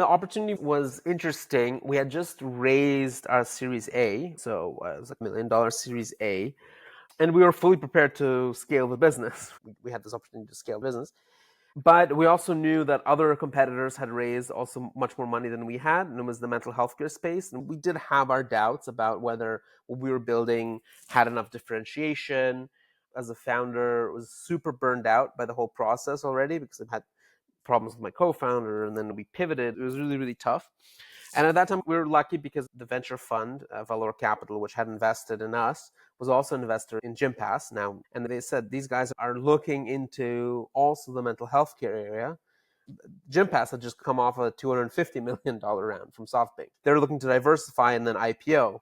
The opportunity was interesting. We had just raised our Series A, so it was like $1 million Series A, and we were fully prepared to scale the business. We had this opportunity to scale business. But we also knew that other competitors had raised also much more money than we had, and it was the mental health care space. And we did have our doubts about whether what we were building had enough differentiation. As a founder, I was super burned out by the whole process already because I had problems with my co-founder, and then we pivoted. It was really, really tough. And at that time, we were lucky because the venture fund, Valor Capital, which had invested in us, was also an investor in Gympass now. And they said these guys are looking into also the mental health care area. Gympass had just come off a $250 million round from SoftBank. They're looking to diversify and then IPO.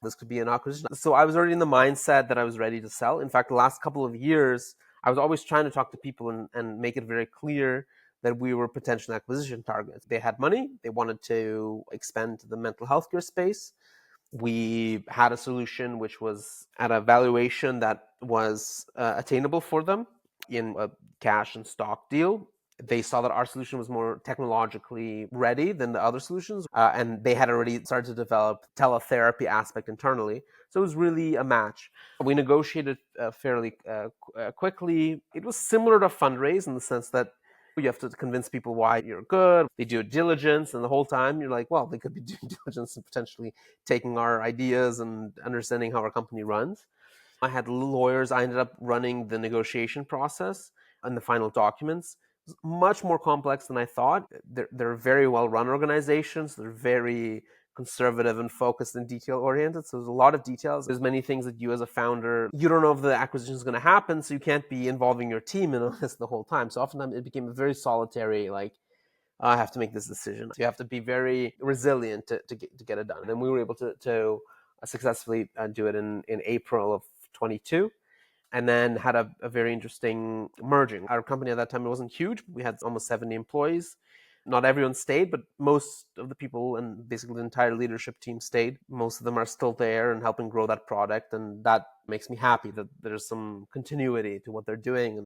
This could be an acquisition. So I was already in the mindset that I was ready to sell. In fact, the last couple of years, I was always trying to talk to people and make it very clear that we were potential acquisition targets. They had money. They wanted to expand to the mental health care space. We had a solution which was at a valuation that was attainable for them in a cash and stock deal. They saw that our solution was more technologically ready than the other solutions, and they had already started to develop teletherapy aspect internally. So it was really a match. We negotiated fairly quickly. It was similar to fundraise in the sense that you have to convince people why you're good. They do diligence, and the whole time you're like, well, they could be doing diligence and potentially taking our ideas and understanding how our company runs. I had lawyers. I ended up running the negotiation process and the final documents. It was much more complex than I thought. They're very well run organizations. They're very conservative and focused and detail oriented. So there's a lot of details. There's many things that you as a founder, you don't know if the acquisition is going to happen. So you can't be involving your team in this the whole time. So oftentimes it became a very solitary, like, I have to make this decision. So you have to be very resilient to get it done. And we were able to successfully do it in April of 22, and then had a very interesting merging. Our company at that time, it wasn't huge. We had almost 70 employees. Not everyone stayed, but most of the people and basically the entire leadership team stayed. Most of them are still there and helping grow that product. And that makes me happy that there's some continuity to what they're doing.